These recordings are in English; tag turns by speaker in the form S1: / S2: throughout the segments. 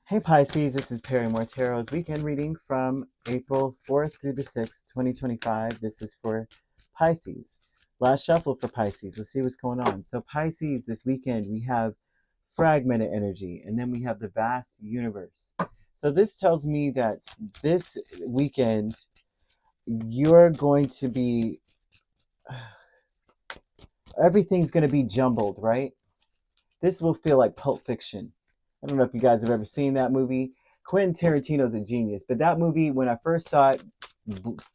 S1: Hey Pisces, this is Perrymore Tarot's weekend reading from April 4th through the 6th, 2025. This is for Pisces. Last shuffle for Pisces. Let's see what's going on. So Pisces, this weekend we have fragmented energy and then we have the vast universe. So this tells me that this weekend you're going to be, everything's going to be jumbled, right? This will feel like Pulp Fiction. I don't know if you guys have ever seen that movie. Quentin Tarantino's a genius, but that movie, when I first saw it,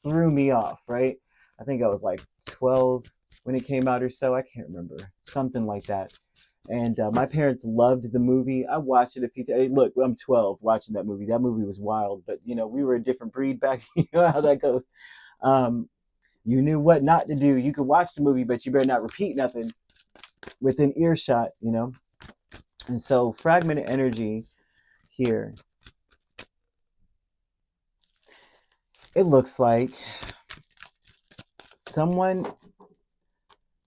S1: threw me off, right? I think I was like 12 when it came out or so. I can't remember. Something like that. And my parents loved the movie. I watched it a few times. Hey, look, I'm 12 watching that movie. That movie was wild, but we were a different breed back. You know how that goes. Um, you knew what not to do. You could watch the movie, but you better not repeat nothing within earshot. And so fragmented energy here, it looks like someone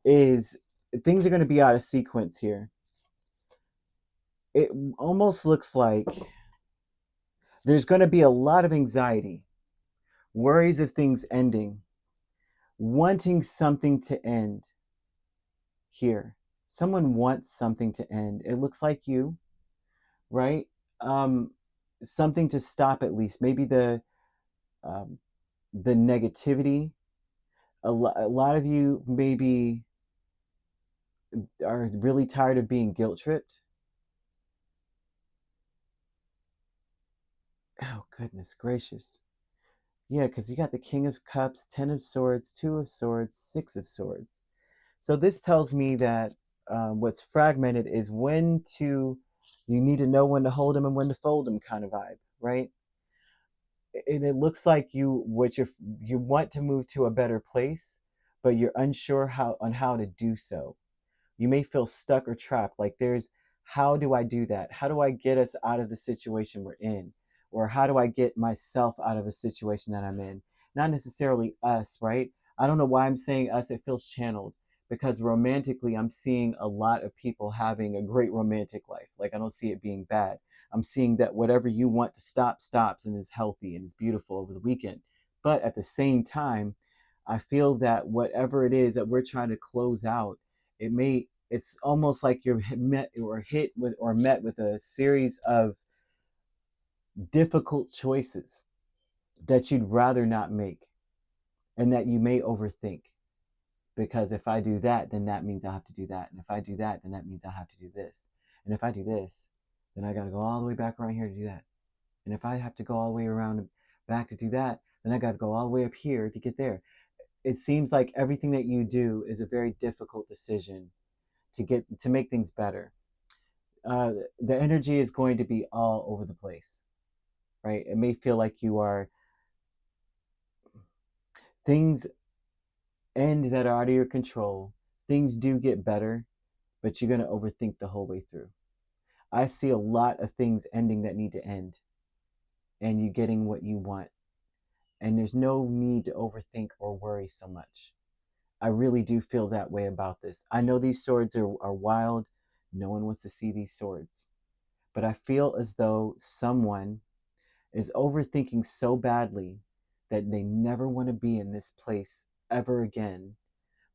S1: is, things are going to be out of sequence here. It almost looks like there's going to be a lot of anxiety, worries of things ending, wanting something to end here. Someone wants something to end. It looks like you, right? Um, Something to stop at least. Maybe um, the negativity. A lot of you maybe are really tired of being guilt tripped. Oh, goodness gracious. Yeah, because you got the King of Cups, Ten of Swords, Two of Swords, Six of Swords. So this tells me that what's fragmented is you need to know when to hold them and when to fold them kind of vibe, right? And it looks like you want to move to a better place, but you're unsure how to do so. You may feel stuck or trapped. Like how do I do that? How do I get us out of the situation we're in? Or how do I get myself out of a situation that I'm in? Not necessarily us, right? I don't know why I'm saying us. It feels channeled because romantically, I'm seeing a lot of people having a great romantic life. Like I don't see it being bad. I'm seeing that whatever you want to stop stops and is healthy and is beautiful over the weekend. But at the same time, I feel that whatever it is that we're trying to close out, it's almost like you're met with a series of difficult choices that you'd rather not make and that you may overthink, because if I do that, then that means I have to do that, and if I do that, then that means I have to do this, and if I do this, then I got to go all the way back around here to do that, and if I have to go all the way around and back to do that, then I got to go all the way up here to get there. It seems like everything that you do is a very difficult decision to make things better. The energy is going to be all over the place, right? It may feel like things end that are out of your control. Things do get better, but you're going to overthink the whole way through. I see a lot of things ending that need to end, and you getting what you want. And there's no need to overthink or worry so much. I really do feel that way about this. I know these swords are wild. No one wants to see these swords. But I feel as though someone is overthinking so badly that they never want to be in this place ever again,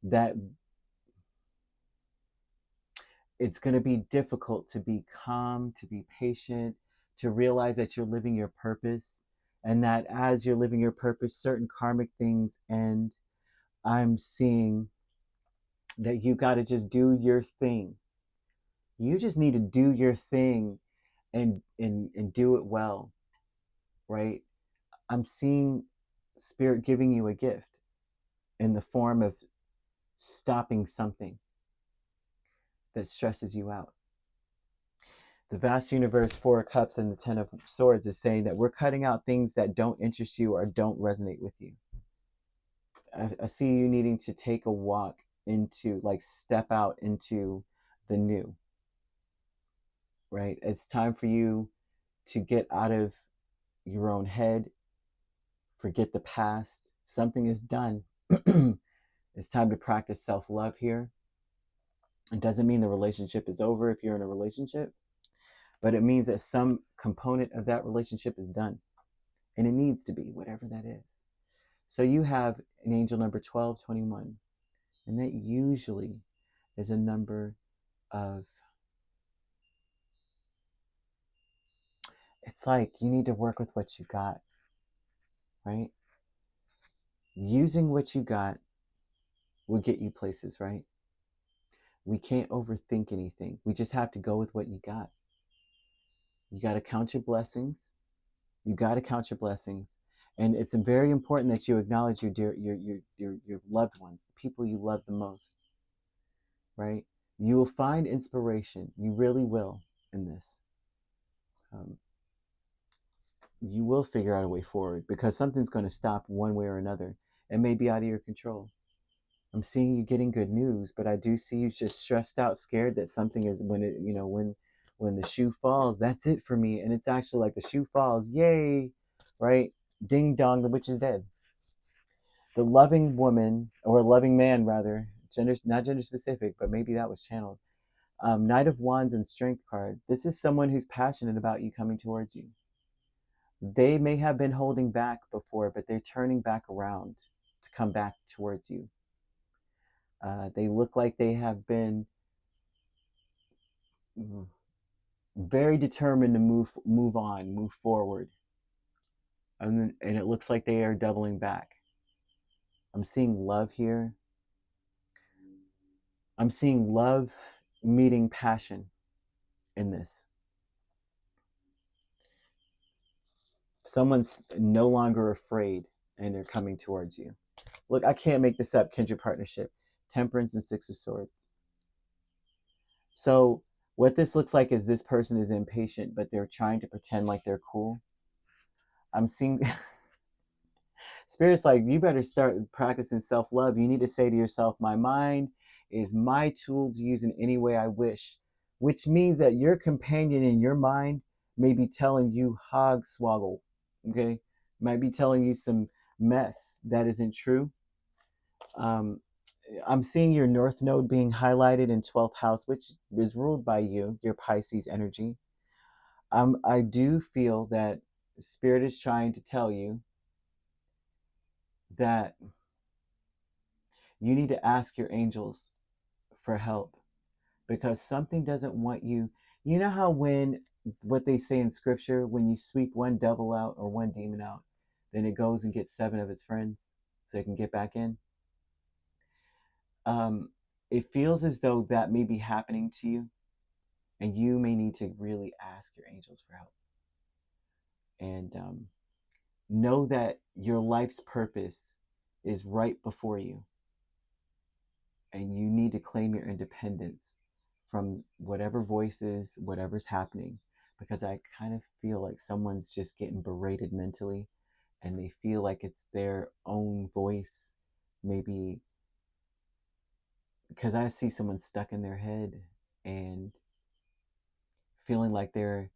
S1: that it's going to be difficult to be calm, to be patient, to realize that you're living your purpose, and that as you're living your purpose, certain karmic things end. I'm seeing that you got to just do your thing. You just need to do your thing and do it well, right? I'm seeing spirit giving you a gift in the form of stopping something that stresses you out. The vast universe, Four of Cups, and the Ten of Swords is saying that we're cutting out things that don't interest you or don't resonate with you. I see you needing to take a walk into, like, step out into the new, right? It's time for you to get out of your own head, forget the past. Something is done. It's time to practice self-love here. It doesn't mean the relationship is over if you're in a relationship, but it means that some component of that relationship is done, and it needs to be, whatever that is. So you have an angel number 1221, and that usually is a number of, it's like you need to work with what you got, right? Using what you got will get you places, right? We can't overthink anything. We just have to go with what you got. You got to count your blessings. You got to count your blessings. And it's very important that you acknowledge your loved ones, the people you love the most, right? You will find inspiration. You really will in this. You will figure out a way forward because something's going to stop one way or another. It may be out of your control. I'm seeing you getting good news, but I do see you just stressed out, scared that something is, when it, when the shoe falls, that's it for me. And it's actually like the shoe falls, yay, right? Ding dong, the witch is dead. The loving woman, or loving man rather, not gender specific, but maybe that was channeled. Knight of Wands and Strength card. This is someone who's passionate about you coming towards you. They may have been holding back before, but they're turning back around to come back towards you. They look like they have been very determined to move on, move forward. And it looks like they are doubling back. I'm seeing love here. I'm seeing love meeting passion in this. Someone's no longer afraid and they're coming towards you. Look, I can't make this up. Kindred partnership, Temperance and Six of Swords. So what this looks like is this person is impatient, but they're trying to pretend like they're cool. I'm seeing Spirit's like, you better start practicing self-love. You need to say to yourself, my mind is my tool to use in any way I wish, which means that your companion in your mind may be telling you hog swoggle, okay? Might be telling you some mess that isn't true. I'm seeing your North Node being highlighted in 12th house, which is ruled by you, your Pisces energy. I do feel that Spirit is trying to tell you that you need to ask your angels for help, because something doesn't want you. You know how what they say in scripture, when you sweep one devil out or one demon out, then it goes and gets 7 of its friends so it can get back in? It feels as though that may be happening to you, and you may need to really ask your angels for help. And know that your life's purpose is right before you, and you need to claim your independence from whatever voices, whatever's happening, because I kind of feel like someone's just getting berated mentally, and they feel like it's their own voice, maybe because I see someone stuck in their head and feeling like they're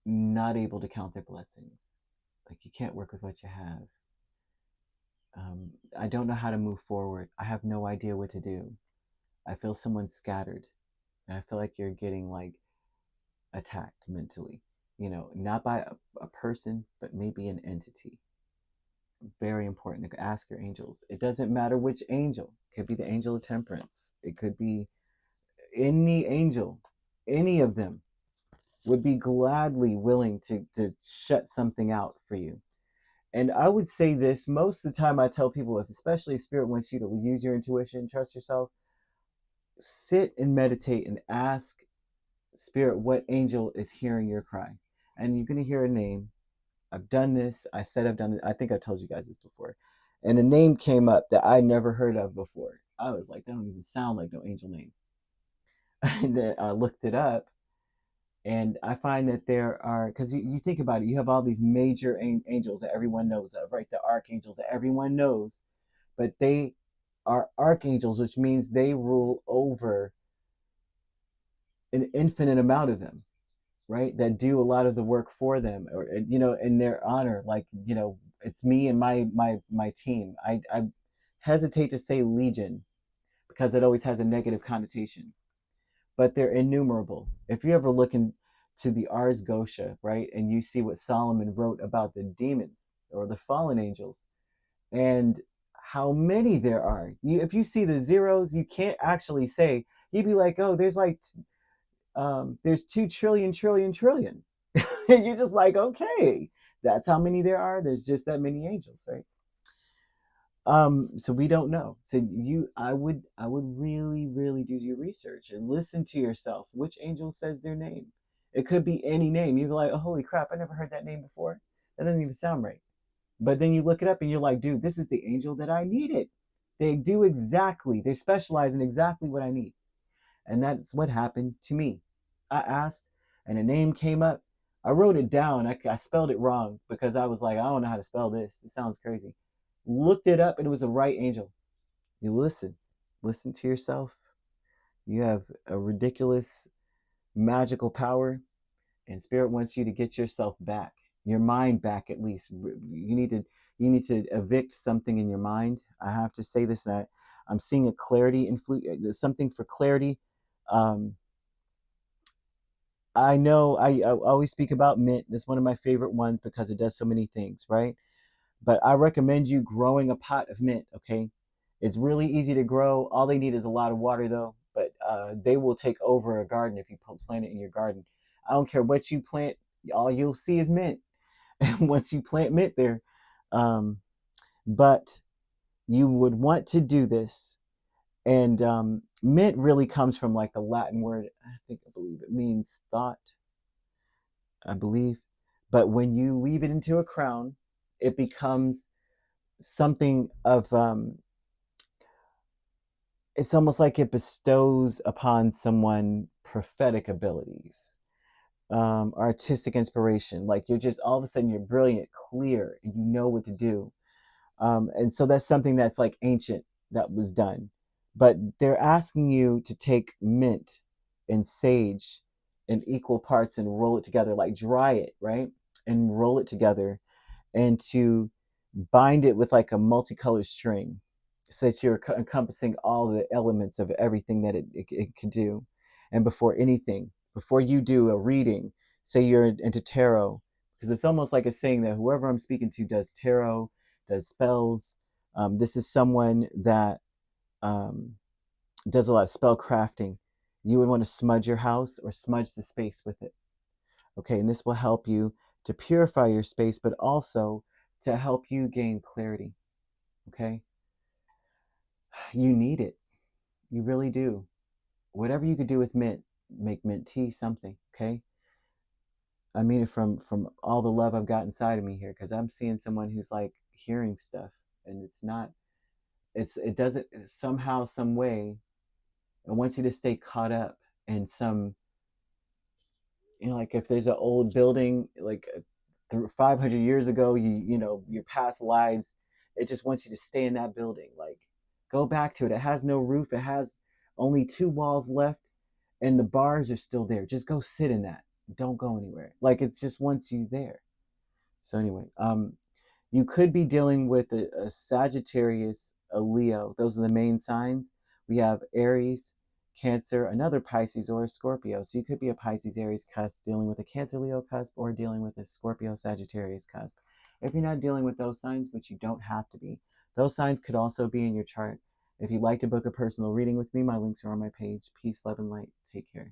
S1: not able to count their blessings. Like, you can't work with what you have. I don't know how to move forward. I have no idea what to do. I feel someone's scattered, and I feel like you're getting like attacked mentally, not by a person, but maybe an entity. Very important to ask your angels. It doesn't matter which angel. It could be the angel of temperance. It could be any angel. Any of them would be gladly willing to shut something out for you. And I would say this, most of the time I tell people, especially if Spirit wants you to use your intuition, trust yourself, sit and meditate and ask Spirit what angel is hearing your cry. And you're going to hear a name. I've done this. I said I've done it. I think I told you guys this before. And a name came up that I never heard of before. I was like, that don't even sound like no angel name. And then I looked it up, and I find that there are, because you think about it, you have all these major angels that everyone knows of, right? The archangels that everyone knows, but they are archangels, which means they rule over an infinite amount of them, right? That do a lot of the work for them, or in their honor. Like, it's me and my team. I hesitate to say legion because it always has a negative connotation. but they're innumerable. If you ever look into the Ars Gotia, right, and you see what Solomon wrote about the demons or the fallen angels and how many there are, if you see the zeros, you can't actually say. You'd be like, oh, there's like there's 2 trillion. And you're just like, okay, that's how many there are. There's just that many angels, right? So we don't know. So I would really do your research and listen to yourself. Which angel says their name? It could be any name. You're like, oh, holy crap, I never heard that name before. That doesn't even sound right. But then you look it up and you're like, dude, this is the angel that I needed. They specialize in exactly what I need. And that's what happened to me. I asked, and a name came up. I wrote it down. I spelled it wrong because I was like, I don't know how to spell this. It sounds crazy. Looked it up, and it was a right angel. You listen to yourself. You have a ridiculous magical power, and Spirit wants you to get yourself back, your mind back at least. You need to evict something in your mind. I have to say this, and I'm seeing a clarity, something for clarity. I know I always speak about mint. It's one of my favorite ones because it does so many things, right? But I recommend you growing a pot of mint, okay? It's really easy to grow. All they need is a lot of water, though. But they will take over a garden if you plant it in your garden. I don't care what you plant. All you'll see is mint. And once you plant mint there. But you would want to do this. And mint really comes from like the Latin word. I believe it means thought, I believe. But when you weave it into a crown, it becomes something of it's almost like it bestows upon someone prophetic abilities, artistic inspiration. Like you're just all of a sudden you're brilliant, clear, and you know what to do. And so that's something that's like ancient that was done. But they're asking you to take mint and sage in equal parts and roll it together, like dry it, right? And roll it together and to bind it with like a multicolored string so that you're encompassing all the elements of everything that it can do. And before you do a reading, say you're into tarot, because it's almost like a saying that whoever I'm speaking to does tarot, does spells. This is someone that um, does a lot of spell crafting. You would want to smudge your house or smudge the space with it. Okay, and this will help you to purify your space, but also to help you gain clarity. Okay, you need it. You really do. Whatever you could do with mint, make mint tea, something. Okay, I mean it from all the love I've got inside of me here, because I'm seeing someone who's like hearing stuff, and it's not. It doesn't somehow, some way. It wants you to stay caught up in some. Like if there's an old building, like through 500 years ago, your past lives, it just wants you to stay in that building. Like, go back to it. It has no roof. It has only 2 walls left, and the bars are still there. Just go sit in that. Don't go anywhere. Like, it's just wants you there. So anyway, you could be dealing with a Sagittarius, a Leo. Those are the main signs. We have Aries, Cancer, another Pisces, or a Scorpio. So you could be a Pisces Aries cusp dealing with a Cancer Leo cusp, or dealing with a Scorpio Sagittarius cusp. If you're not dealing with those signs, which you don't have to be, those signs could also be in your chart. If you'd like to book a personal reading with me, my links are on my page. Peace, love, and light. Take care.